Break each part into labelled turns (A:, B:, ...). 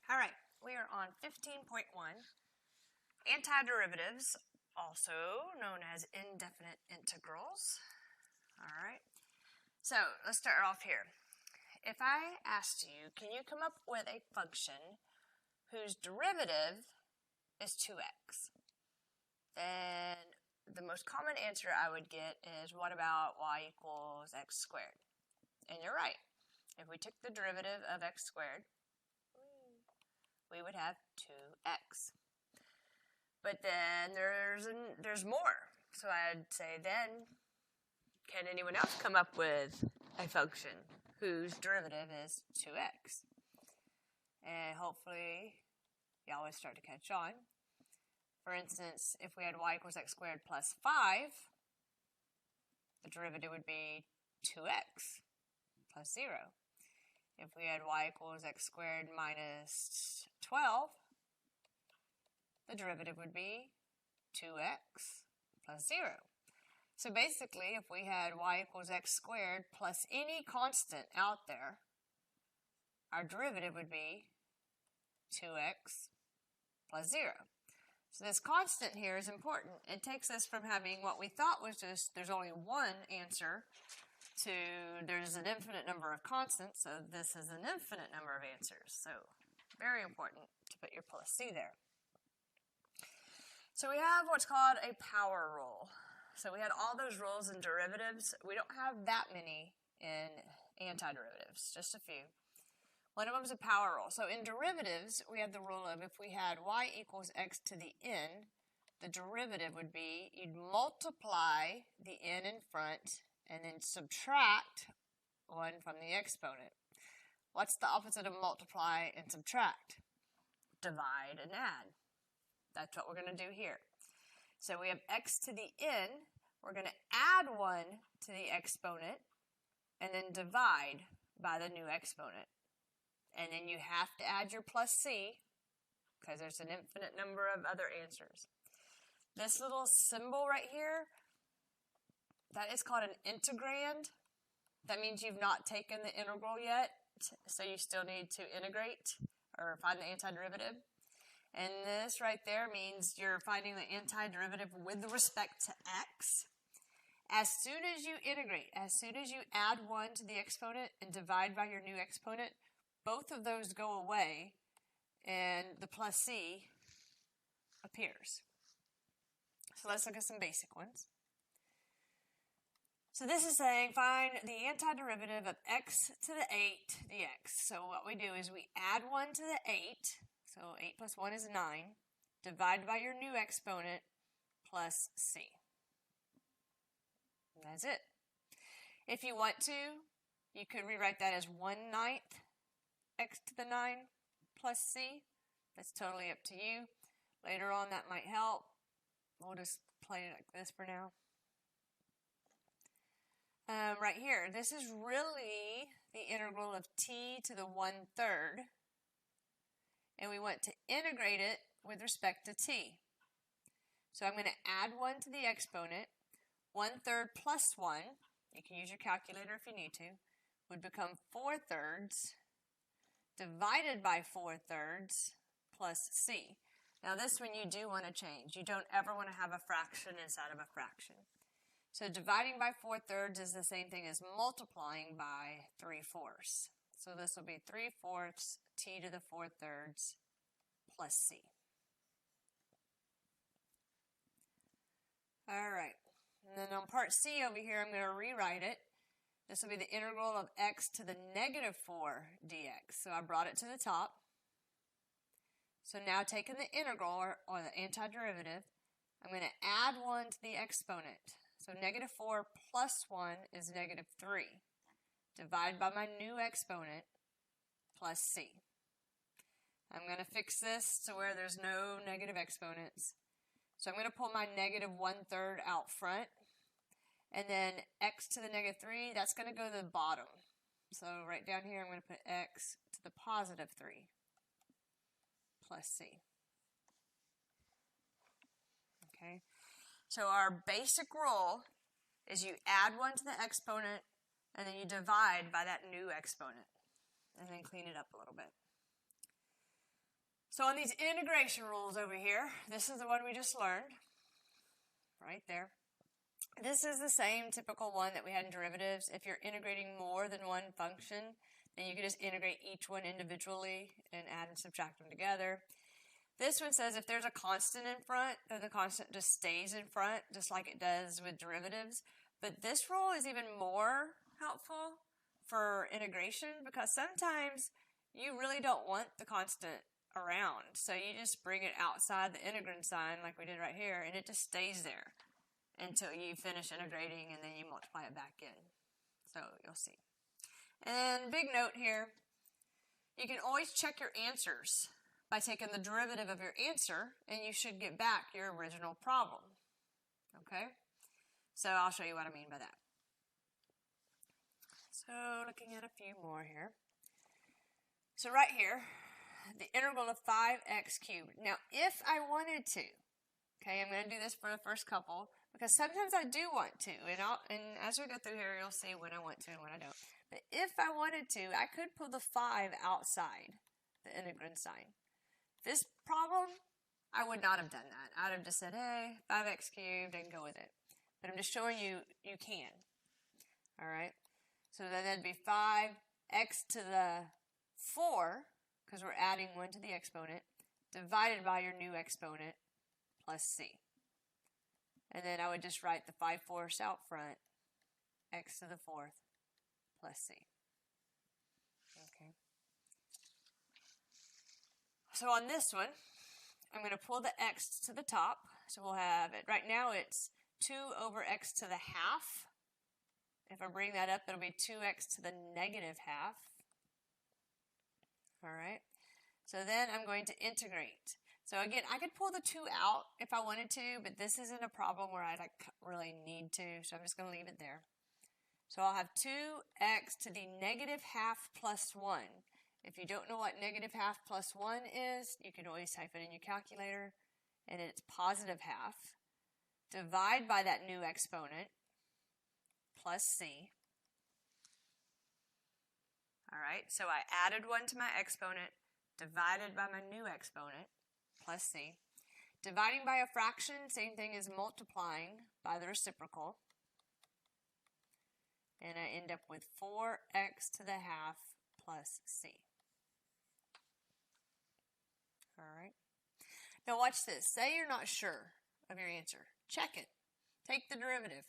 A: All right, we are on 15.1, antiderivatives, also known as indefinite integrals. All right, so let's start off here. If I asked you, can you come up with a function whose derivative is 2x? Then the most common answer I would get is, what about y equals x squared? And you're right. If we took the derivative of x squared, we would have 2x. But then there's more. So I'd say then, can anyone else come up with a function whose derivative is 2x? And hopefully you always start to catch on. For instance, if we had y equals x squared plus 5, the derivative would be 2x plus 0. If we had y equals x squared minus 12, the derivative would be 2x plus 0. So basically, if we had y equals x squared plus any constant out there, our derivative would be 2x plus 0. So this constant here is important. It takes us from having what we thought was just there's only one answer to there's an infinite number of constants, so this is an infinite number of answers. So very important to put your plus c there. So we have what's called a power rule. So we had all those rules in derivatives. We don't have that many in antiderivatives, just a few. One of them is a power rule. So in derivatives, we have the rule of if we had y equals x to the n, the derivative would be you'd multiply the n in front and then subtract 1 from the exponent. What's the opposite of multiply and subtract? Divide and add. That's what we're going to do here. So we have x to the n. We're going to add 1 to the exponent and then divide by the new exponent. And then you have to add your plus c because there's an infinite number of other answers. This little symbol right here, that is called an integrand. That means you've not taken the integral yet, so you still need to integrate or find the antiderivative. And this right there means you're finding the antiderivative with respect to x. As soon as you integrate, as soon as you add 1 to the exponent and divide by your new exponent, both of those go away and the plus c appears. So let's look at some basic ones. So this is saying find the antiderivative of x to the 8 dx. So what we do is we add 1 to the 8, so 8 plus 1 is 9, divide by your new exponent plus c. And that's it. If you want to, you could rewrite that as 1/9 x to the 9 plus c. That's totally up to you. Later on that might help. We'll just play it like this for now. Right here, this is really the integral of t to the 1/3. And we want to integrate it with respect to t. So I'm going to add 1 to the exponent. 1/3 plus 1, you can use your calculator if you need to, would become 4/3 divided by 4/3 plus c. Now this one you do want to change. You don't ever want to have a fraction inside of a fraction. So dividing by 4/3 is the same thing as multiplying by 3/4. So this will be 3/4 t to the 4/3 plus c. All right. And then on part c over here, I'm going to rewrite it. This will be the integral of x to the -4 dx. So I brought it to the top. So now taking the integral, or the antiderivative, I'm going to add 1 to the exponent. So -4 plus 1 is -3. Divide by my new exponent plus c. I'm going to fix this to where there's no negative exponents. So I'm going to pull my -1/3 out front. And then x to the -3, that's going to go to the bottom. So right down here, I'm going to put x to the +3 plus c. Okay, so our basic rule is you add 1 to the exponent and then you divide by that new exponent. And then clean it up a little bit. So on these integration rules over here, this is the one we just learned, right there. This is the same typical one that we had in derivatives. If you're integrating more than one function, then you can just integrate each one individually and add and subtract them together. This one says if there's a constant in front, then the constant just stays in front, just like it does with derivatives. But this rule is even more helpful for integration because sometimes you really don't want the constant around. So you just bring it outside the integrand sign like we did right here, and it just stays there until you finish integrating, and then you multiply it back in. So you'll see. And big note here, you can always check your answers by taking the derivative of your answer, and you should get back your original problem. Okay? So I'll show you what I mean by that. So looking at a few more here. So right here, the integral of 5x cubed. Now, if I wanted to, okay, I'm going to do this for the first couple, because sometimes I do want to, and as we go through here, you'll see when I want to and when I don't. But if I wanted to, I could pull the 5 outside the integrand sign. This problem, I would not have done that. I'd have just said, hey, 5x cubed, and go with it. But I'm just showing you, you can. All right? So then that'd be 5x to the 4, because we're adding 1 to the exponent, divided by your new exponent, plus c. And then I would just write the 5/4 out front, x to the 4th, plus c. Okay. So on this one, I'm going to pull the x to the top. So we'll have it, right now it's 2 over x to the half. If I bring that up, it'll be 2x to the negative half. All right. So then I'm going to integrate. So again, I could pull the 2 out if I wanted to, but this isn't a problem where I really need to, so I'm just going to leave it there. So I'll have 2x to the negative half plus 1. If you don't know what negative half plus 1 is, you can always type it in your calculator, and it's positive half. Divide by that new exponent, plus c. All right, so I added 1 to my exponent, divided by my new exponent, plus c. Dividing by a fraction, same thing as multiplying by the reciprocal. And I end up with 4x to the half plus c. All right. Now watch this. Say you're not sure of your answer. Check it. Take the derivative.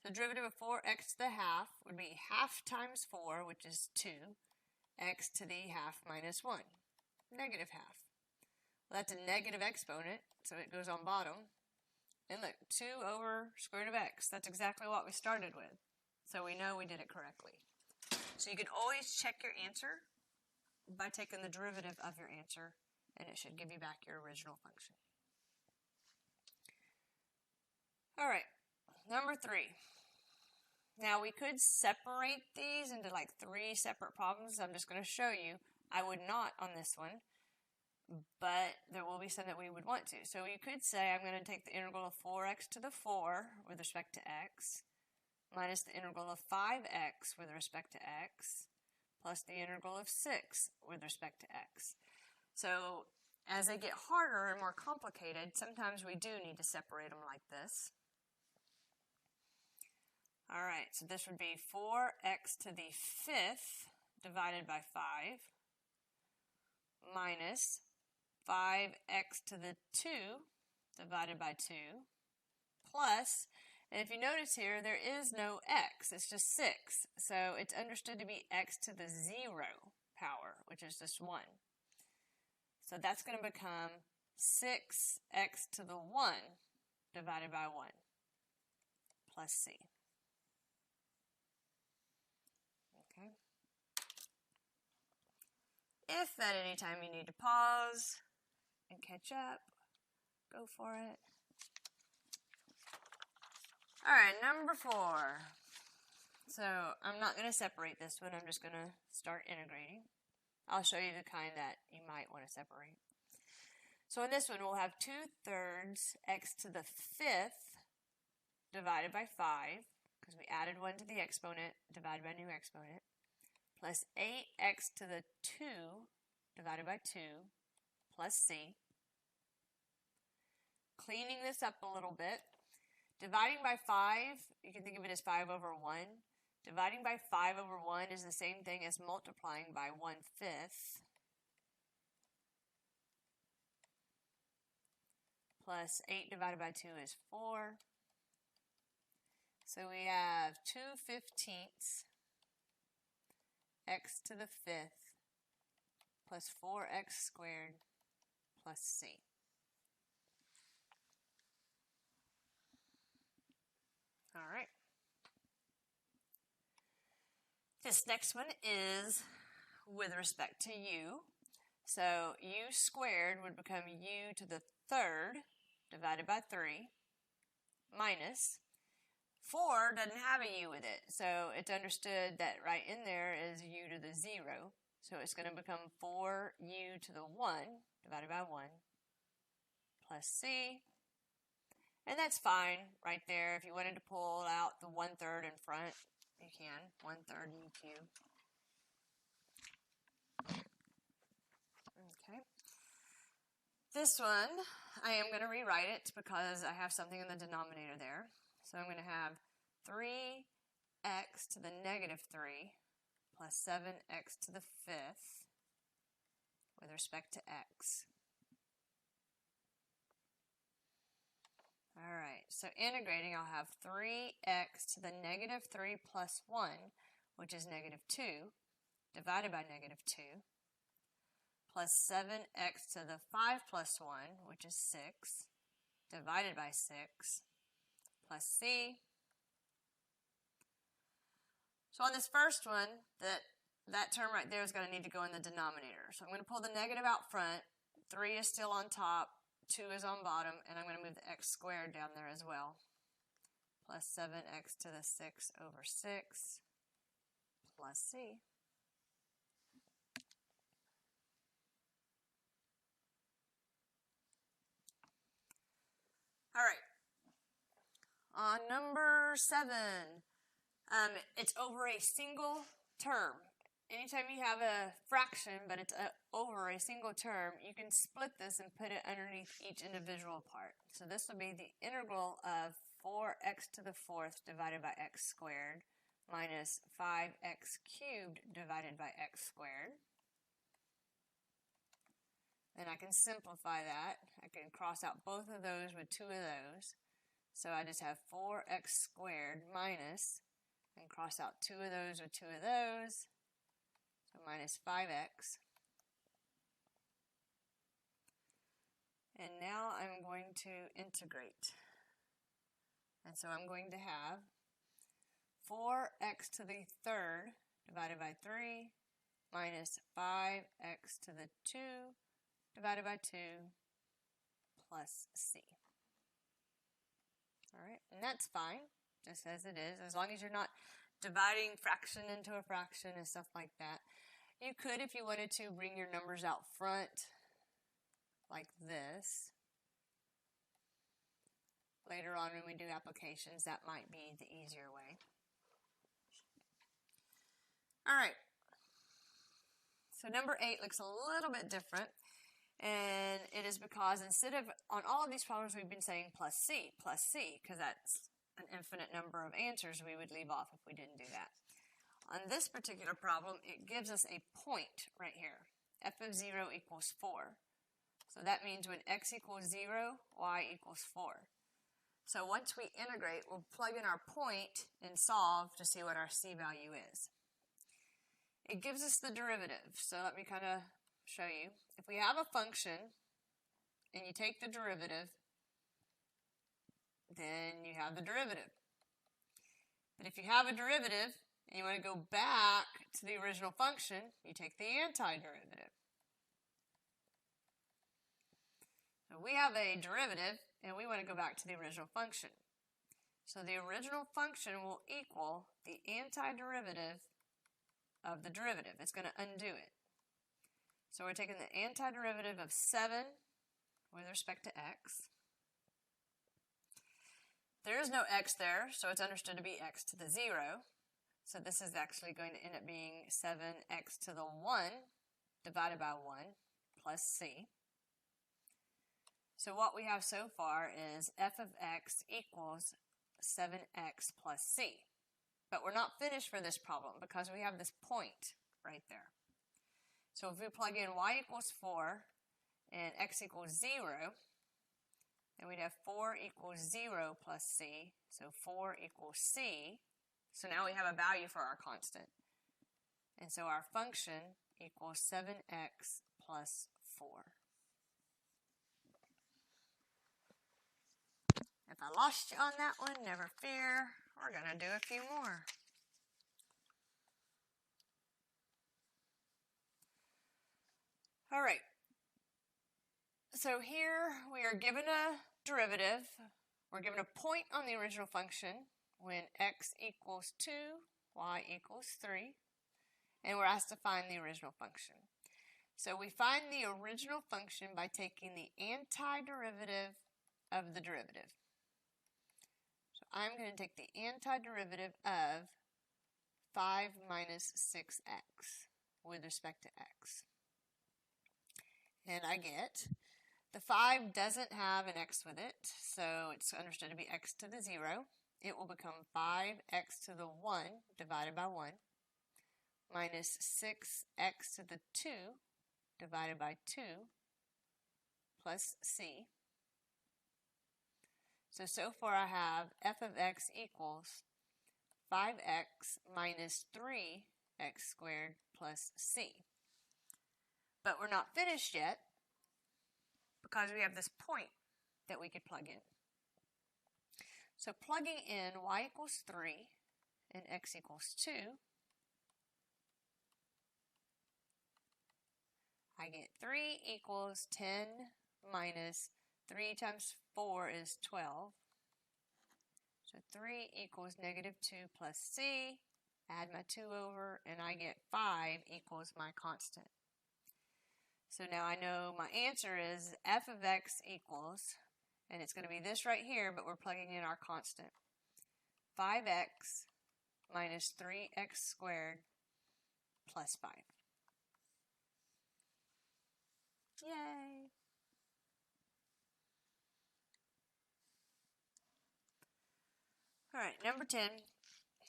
A: The derivative of 4x to the half would be half times 4, which is 2, x to the half minus 1, negative half. Well, that's a negative exponent, so it goes on bottom. And look, 2 over square root of x. That's exactly what we started with. So we know we did it correctly. So you can always check your answer by taking the derivative of your answer, and it should give you back your original function. All right, number 3. Now we could separate these into like 3 separate problems. I'm just going to show you. I would not on this one, but there will be some that we would want to. So you could say I'm going to take the integral of 4x to the 4 with respect to x, minus the integral of 5x with respect to x, plus the integral of 6 with respect to x. So as they get harder and more complicated, sometimes we do need to separate them like this. All right, so this would be 4x to the 5th divided by 5 minus 5x to the 2 divided by 2 plus, and if you notice here, there is no x, it's just 6. So it's understood to be x to the 0 power, which is just 1. So that's going to become 6x to the 1 divided by 1 plus c. Okay. If at any time you need to pause and catch up, go for it. All right, number 4. So I'm not going to separate this one. I'm just going to start integrating. I'll show you the kind that you might want to separate. So in this one, we'll have 2/3 x to the 5th divided by 5, because we added 1 to the exponent, divided by new exponent, plus 8x to the 2 divided by 2, plus c. Cleaning this up a little bit. Dividing by 5, you can think of it as 5 over 1. Dividing by 5 over 1 is the same thing as multiplying by 1/5. Plus 8 divided by 2 is 4. So we have 2/15 x to the 5th plus 4x squared plus c. All right. This next one is with respect to u. So u squared would become u to the 3rd divided by 3 minus 4 doesn't have a u with it. So it's understood that right in there is u to the 0. So it's going to become 4u to the 1 divided by 1 plus c. And that's fine right there. If you wanted to pull out the 1/3 in front, you can. 1/3 u cubed. Okay. This one, I am going to rewrite it because I have something in the denominator there. So I'm going to have 3x to the negative 3 plus 7x to the 5th with respect to x. All right, so integrating, I'll have 3x to the negative 3 plus 1, which is negative 2, divided by negative 2, plus 7x to the 5 plus 1, which is 6, divided by 6, plus c. So on this first one, that term right there is going to need to go in the denominator. So I'm going to pull the negative out front, 3 is still on top, 2 is on bottom, and I'm going to move the x squared down there as well, plus 7x to the 6 over 6, plus c. All right, on number 7, it's over a single term. Anytime you have a fraction, but it's over a single term, you can split this and put it underneath each individual part. So this will be the integral of 4x to the 4th divided by x squared minus 5x cubed divided by x squared. Then I can simplify that. I can cross out both of those with 2 of those. So I just have 4x squared minus, and cross out 2 of those with 2 of those. So minus 5x. And now I'm going to integrate. And so I'm going to have 4x to the 3rd divided by 3 minus 5x to the 2 divided by 2 plus c. All right, and that's fine, just as it is, as long as you're not dividing fraction into a fraction and stuff like that. You could, if you wanted to, bring your numbers out front like this. Later on when we do applications, that might be the easier way. All right, so number 8 looks a little bit different, and it is because instead of, on all of these problems we've been saying plus c, because that's an infinite number of answers we would leave off if we didn't do that. On this particular problem, it gives us a point right here. F of 0 equals 4. So that means when x equals 0, y equals 4. So once we integrate, we'll plug in our point and solve to see what our c value is. It gives us the derivative. So let me kind of show you. If we have a function and you take the derivative, then you have the derivative. But if you have a derivative and you want to go back to the original function, you take the antiderivative. So we have a derivative and we want to go back to the original function. So the original function will equal the antiderivative of the derivative. It's going to undo it. So we're taking the antiderivative of 7 with respect to x. There is no x there, so it's understood to be x to the 0. So this is actually going to end up being 7x to the 1 divided by 1 plus c. So what we have so far is f of x equals 7x plus c. But we're not finished for this problem because we have this point right there. So if we plug in y equals 4 and x equals 0, then we'd have 4 equals 0 plus c, so 4 equals c. So now we have a value for our constant. And so our function equals 7x plus 4. If I lost you on that one, never fear. We're going to do a few more. All right. So here we are given a derivative. We're given a point on the original function when x equals 2, y equals 3. And we're asked to find the original function. So we find the original function by taking the antiderivative of the derivative. So I'm going to take the antiderivative of 5 minus 6x with respect to x. And I get, the 5 doesn't have an x with it, so it's understood to be x to the 0. It will become 5x to the 1 divided by 1 minus 6x to the 2 divided by 2 plus c. So far I have f of x equals 5x minus 3x squared plus c. But we're not finished yet because we have this point that we could plug in. So plugging in y equals 3 and x equals 2, I get 3 equals 10 minus 3 times 4 is 12. So 3 equals negative 2 plus c. Add my 2 over, and I get 5 equals my constant. So now I know my answer is f of x equals, and it's going to be this right here, but we're plugging in our constant. 5x minus 3x squared plus 5. Yay! All right, number 10,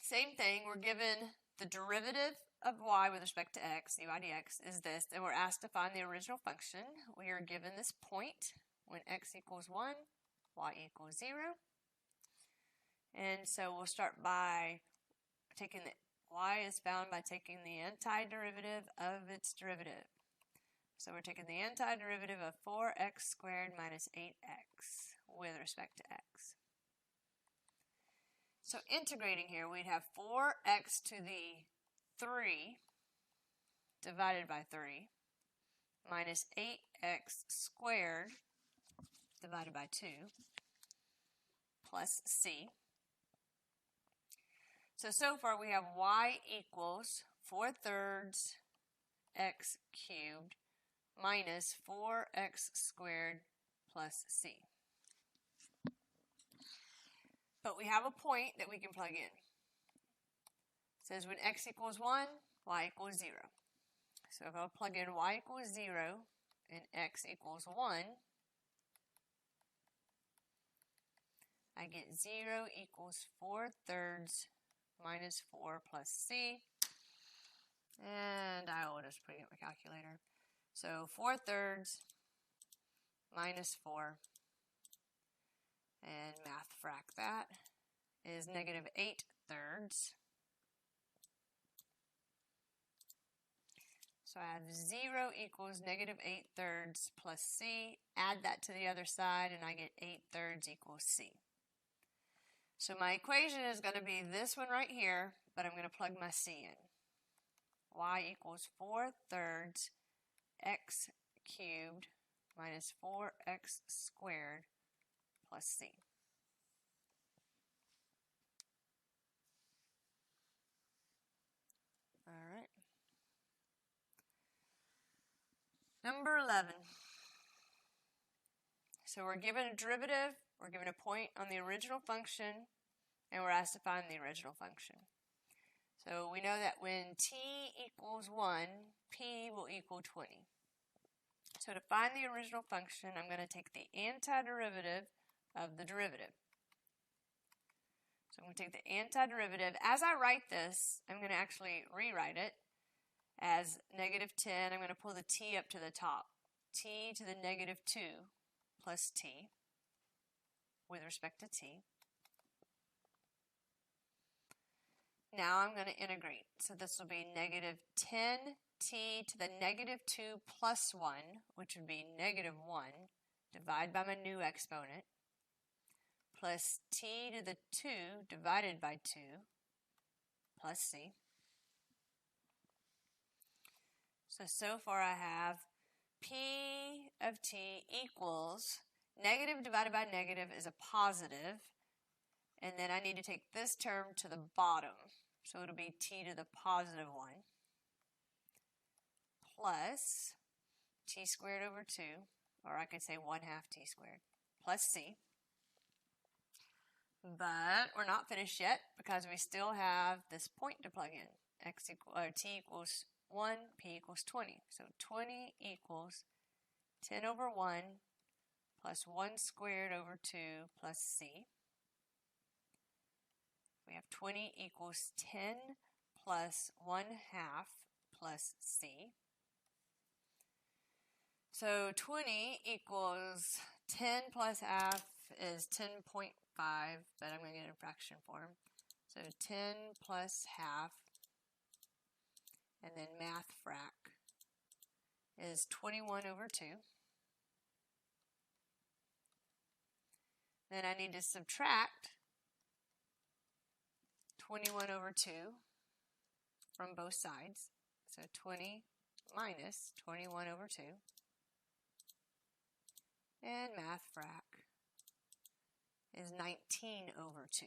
A: same thing. We're given the derivative of y with respect to x, dy dx, is this, and we're asked to find the original function. We are given this point when x equals 1, y equals 0. And so we'll start by taking the y is found by taking the antiderivative of its derivative. So we're taking the antiderivative of 4x squared minus 8x with respect to x. So integrating here, we'd have 4x to the 3 divided by 3 minus 8x squared divided by 2 plus c. So far we have y equals 4/3 x cubed minus 4x squared plus c. But we have a point that we can plug in. It says when x equals 1, y equals 0. So if I plug in y equals 0 and x equals 1, I get 0 equals 4/3 minus 4 plus c. And I will just put it in my calculator. So 4/3 minus 4, and math frac that, is negative 8/3. So I have 0 equals negative 8/3 plus c. Add that to the other side, and I get 8/3 equals c. So my equation is going to be this one right here, but I'm going to plug my c in. Y equals 4/3 x cubed minus 4x squared plus c. All right. Number 11. So we're given a derivative, we're given a point on the original function, and we're asked to find the original function. So we know that when t equals 1, p will equal 20. So to find the original function, I'm going to take the antiderivative of the derivative. So I'm going to take the antiderivative. As I write this, I'm going to actually rewrite it as negative 10. I'm going to pull the t up to the top. T to the negative 2 plus t with respect to t. Now I'm going to integrate. So this will be negative 10t to the negative 2 plus 1, which would be negative 1, divided by my new exponent, plus t to the 2 divided by 2 plus c. So far I have p of t equals negative divided by negative is a positive, and then I need to take this term to the bottom. So it'll be t to the positive 1 plus t squared over 2, or I could say 1/2 t squared, plus c. But we're not finished yet because we still have this point to plug in. T equals 1, p equals 20. So 20 equals 10 over 1 plus 1 squared over 2 plus c. We have 20 equals 10 plus 1/2 plus c. So 20 equals 10 plus half is 10.5, but I'm going to get it in fraction form. So 10 plus half, and then math frac, is 21 over 2. Then I need to subtract 21 over 2 from both sides. So 20 minus 21 over 2. And math frac is 19 over 2.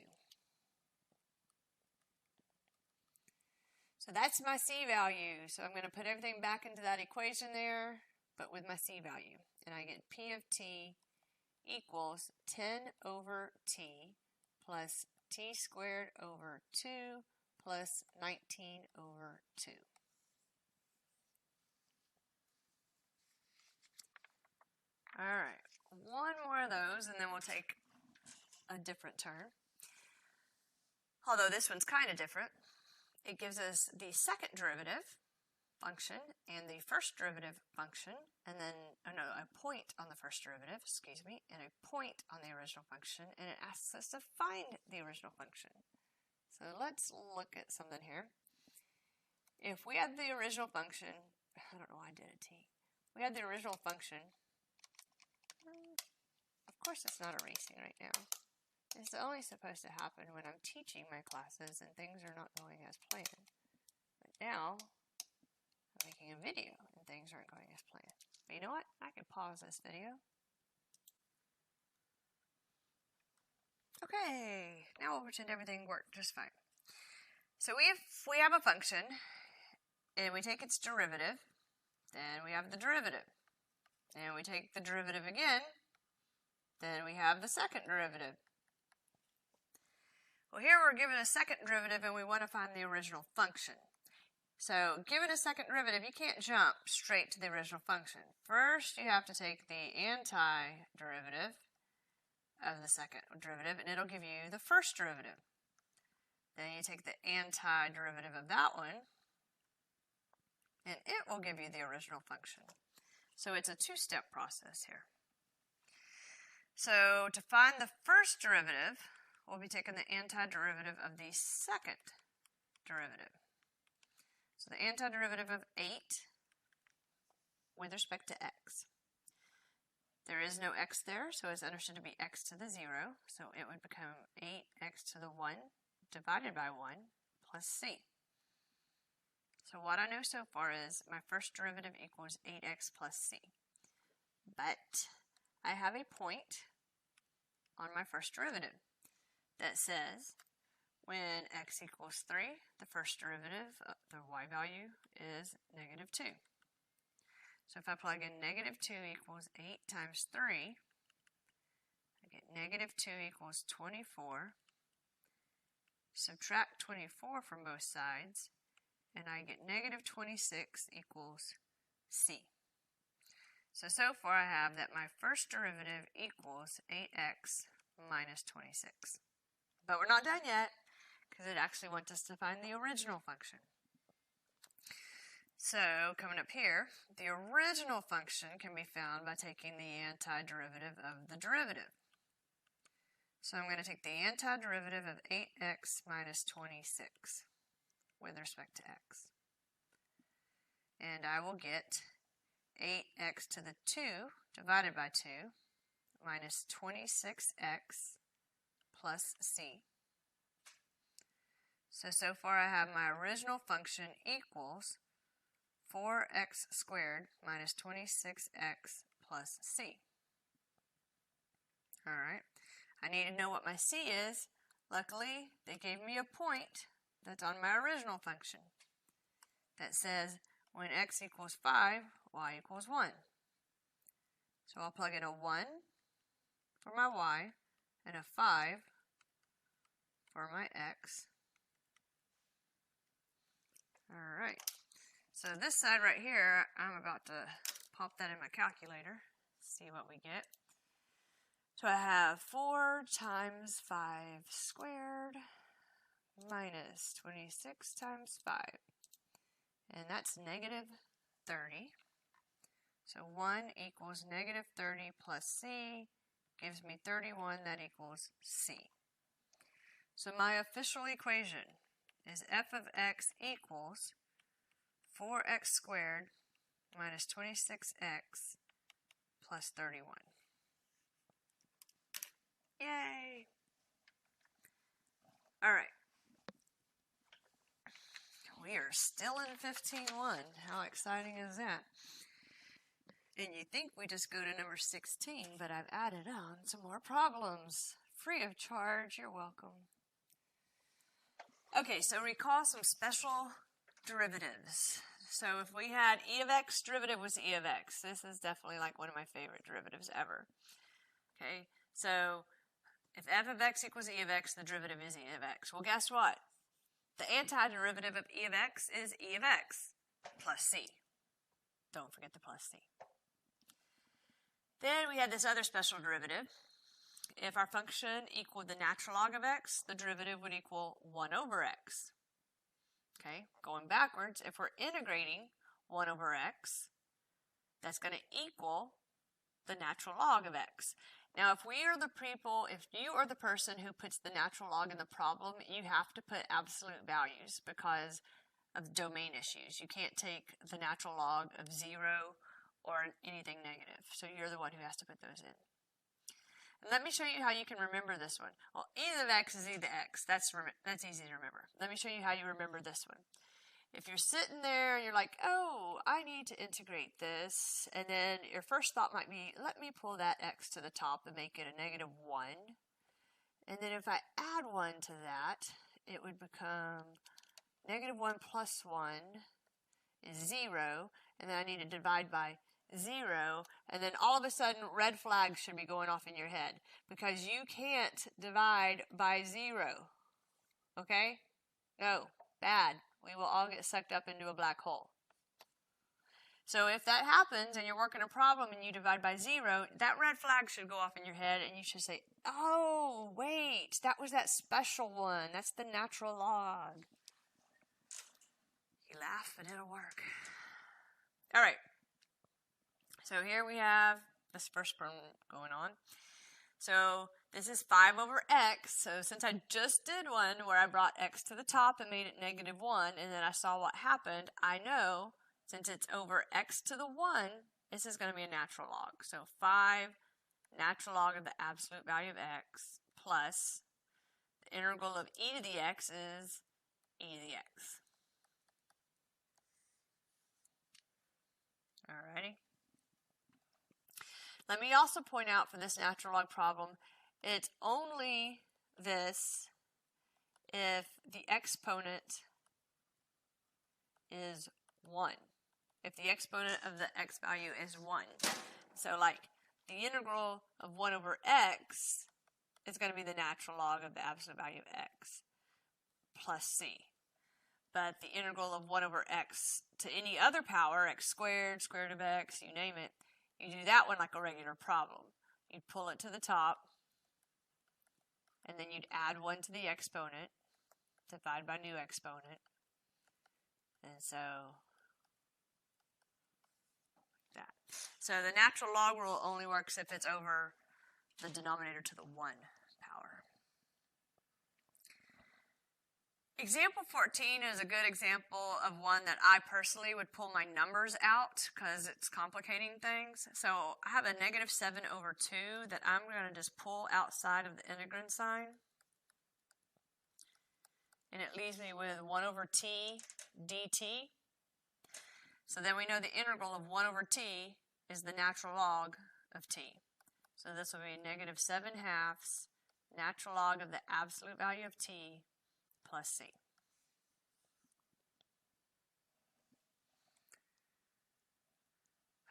A: So that's my c value. So I'm going to put everything back into that equation there, but with my c value. And I get p of t equals 10 over t plus t squared over 2 plus 19 over 2. All right, one more of those, and then we'll take a different turn. Although this one's kind of different. It gives us the second derivative function and the first derivative function, and then a point on the first derivative, and a point on the original function, and it asks us to find the original function. So let's look at something here. If we had the original function, I don't know why I did a t. We had the original function. Of course it's not erasing right now. It's only supposed to happen when I'm teaching my classes and things are not going as planned. But now, I'm making a video and things aren't going as planned. But you know what? I can pause this video. Okay, now we'll pretend everything worked just fine. So if we have a function and we take its derivative, then we have the derivative. And we take the derivative again, then we have the second derivative. Well, here we're given a second derivative and we want to find the original function. So, given a second derivative, you can't jump straight to the original function. First, you have to take the antiderivative of the second derivative, and it'll give you the first derivative. Then you take the antiderivative of that one, and it will give you the original function. So, it's a two-step process here. So, to find the first derivative, we'll be taking the antiderivative of the second derivative. So the antiderivative of 8 with respect to x. There is no x there, so it's understood to be x to the 0. So it would become 8x to the 1 divided by 1 plus c. So what I know so far is my first derivative equals 8x plus c. But I have a point on my first derivative that says when x equals 3, the first derivative, the y value, is negative 2. So if I plug in negative 2 equals 8 times 3, I get negative 2 equals 24. Subtract 24 from both sides, and I get negative 26 equals c. So far I have that my first derivative equals 8x minus 26. But we're not done yet, because it actually wants us to find the original function. So, coming up here, the original function can be found by taking the antiderivative of the derivative. So I'm going to take the antiderivative of 8x minus 26 with respect to x. And I will get 8x to the 2 divided by 2 minus 26x plus c. So far I have my original function equals 4x squared minus 26x plus c. Alright, I need to know what my c is. Luckily, they gave me a point that's on my original function that says when x equals 5, y equals 1. So I'll plug in a 1 for my y and a 5 for my x. Alright, so this side right here, I'm about to pop that in my calculator, see what we get. So I have 4 times 5 squared minus 26 times 5. And that's negative 30. So 1 equals negative 30 plus c gives me 31, that equals c. So my official equation is f of x equals 4x squared minus 26x plus 31. Yay! Alright. We are still in 15.1. How exciting is that? And you think we just go to number 16, but I've added on some more problems. Free of charge, you're welcome. Okay, so recall some special derivatives. So if we had e of x, derivative was e of x. This is definitely like one of my favorite derivatives ever. Okay, so if f of x equals e of x, the derivative is e of x. Well, guess what? The antiderivative of e of x is e of x plus c. Don't forget the plus c. Then we had this other special derivative. If our function equaled the natural log of x, the derivative would equal 1 over x. Okay, going backwards, if we're integrating 1 over x, that's going to equal the natural log of x. Now, if you are the person who puts the natural log in the problem, you have to put absolute values because of domain issues. You can't take the natural log of 0 or anything negative. So you're the one who has to put those in. And let me show you how you can remember this one. Well, e of x is e to x. That's easy to remember. Let me show you how you remember this one. If you're sitting there and you're like, oh, I need to integrate this, and then your first thought might be, let me pull that x to the top and make it a negative 1. And then if I add 1 to that, it would become negative 1 plus 1 is 0, and then I need to divide by 0, and then all of a sudden red flags should be going off in your head because you can't divide by 0. Okay? No, bad. We will all get sucked up into a black hole. So if that happens and you're working a problem and you divide by 0, that red flag should go off in your head and you should say, oh, wait, that was that special one. That's the natural log. You laugh and it'll work. All right. So here we have this first problem going on. So this is 5 over x. So since I just did one where I brought x to the top and made it negative 1, and then I saw what happened, I know since it's over x to the 1, this is going to be a natural log. So 5 natural log of the absolute value of x plus the integral of e to the x is e to the x. Alrighty. Let me also point out for this natural log problem, it's only this if the exponent is 1. If the exponent of the x value is 1. So like the integral of 1 over x is going to be the natural log of the absolute value of x plus c. But the integral of 1 over x to any other power, x squared, square root of x, you name it, You do that one like a regular problem. You'd pull it to the top, and then you'd add 1 to the exponent, divide by new exponent, and so that. So the natural log rule only works if it's over the denominator to the 1 power. Example 14 is a good example of one that I personally would pull my numbers out because it's complicating things. So I have a -7/2 that I'm going to just pull outside of the integrand sign. And it leaves me with 1/t dt. So then we know the integral of 1/t is the natural log of t. So this will be -7/2 natural log of the absolute value of t plus c.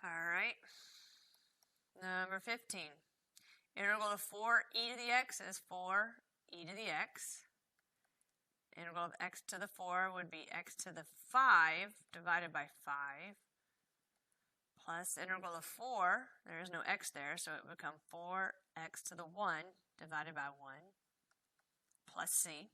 A: All right. Number 15. Integral of 4e to the x is 4e to the x. Integral of x to the 4 would be x to the 5 divided by 5 plus integral of 4, there is no x there, so it would become 4x to the 1 divided by 1 plus c.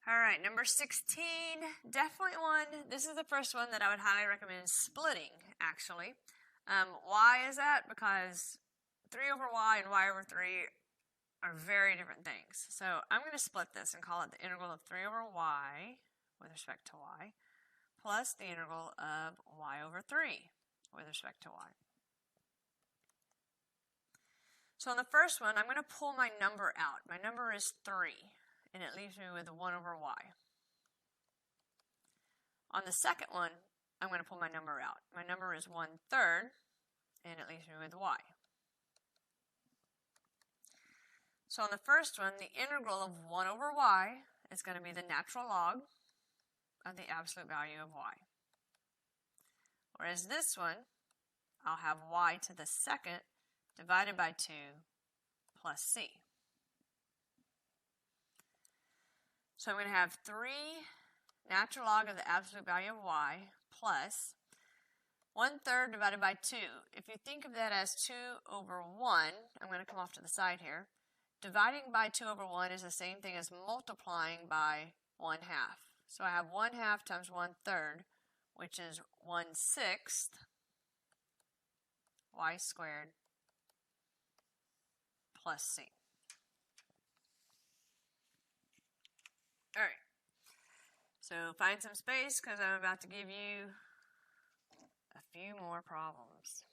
A: All right, number 16, definitely one. This is the first one that I would highly recommend splitting, actually. Why is that? Because 3/y and y/3 are very different things. So I'm going to split this and call it the integral of 3/y with respect to y plus the integral of y/3 with respect to y. So on the first one, I'm going to pull my number out. My number is 3. And it leaves me with 1/y. On the second one, I'm going to pull my number out. My number is 1/3, and it leaves me with y. So on the first one, the integral of 1/y is going to be the natural log of the absolute value of y. Whereas this one, I'll have y to the second divided by 2 plus c. So I'm going to have 3 natural log of the absolute value of y plus 1/3 divided by 2. If you think of that as 2/1, I'm going to come off to the side here. Dividing by 2/1 is the same thing as multiplying by 1/2. So I have 1/2 times 1/3, which is 1/6 y squared plus c. All right, so find some space because I'm about to give you a few more problems.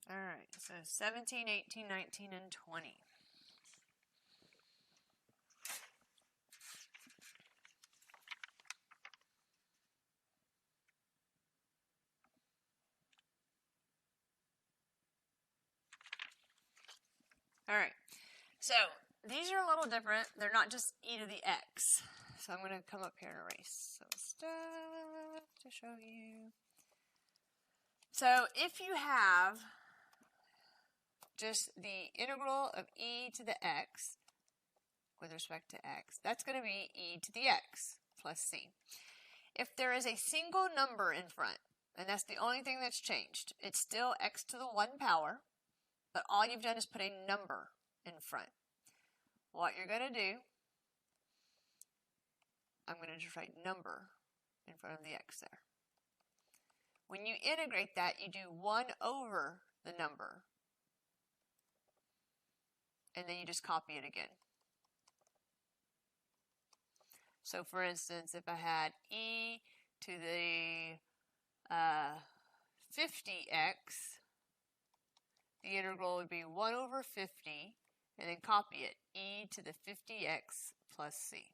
A: All right, so 17, 18, 19, and 20. All right, so these are a little different. They're not just e to the x. So I'm going to come up here and erase some stuff to show you. So if you have just the integral of e to the x with respect to x, that's going to be e to the x plus c. If there is a single number in front, and that's the only thing that's changed, it's still x to the 1 power, but all you've done is put a number in front. What you're going to do, I'm going to just write number in front of the x there. When you integrate that, you do 1 over the number, and then you just copy it again. So for instance, if I had e to the 50x, the integral would be 1 over 50, and then copy it, e to the 50x plus c.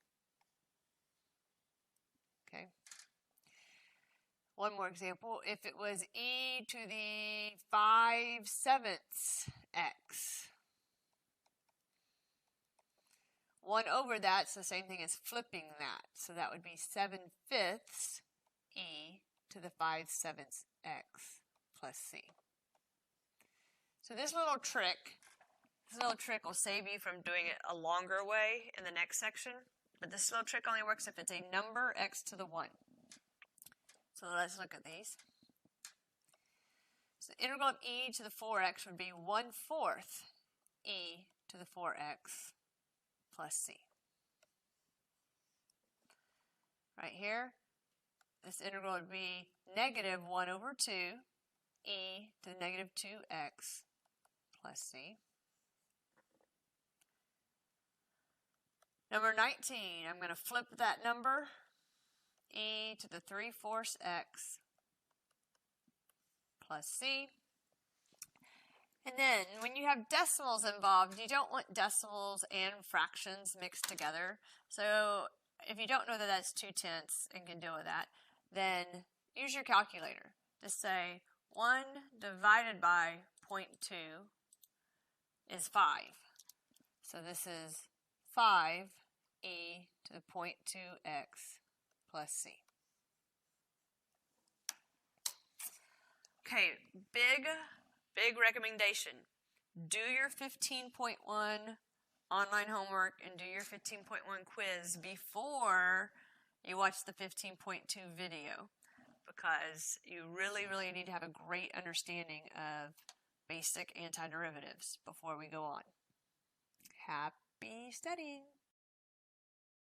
A: Okay. One more example, if it was e to the 5/7 x, 1 over that's the same thing as flipping that. So that would be 7/5 e to the 5/7 x plus c. So this little trick will save you from doing it a longer way in the next section. But this little trick only works if it's a number x to the 1. So let's look at these. So the integral of e to the 4x would be 1/4 e to the 4x plus c. Right here, this integral would be negative 1 over 2 e to the negative 2x plus c. Number 19, I'm going to flip that number, e to the 3/4 x plus c. And then when you have decimals involved, you don't want decimals and fractions mixed together. So if you don't know that that's 2/10 and can deal with that, then use your calculator. Just say 1 divided by 0.2 is 5. So this is 5 e to the 0.2x plus c. Okay, big recommendation. Do your 15.1 online homework and do your 15.1 quiz before you watch the 15.2 video, because you really need to have a great understanding of basic antiderivatives before we go on. Happy studying!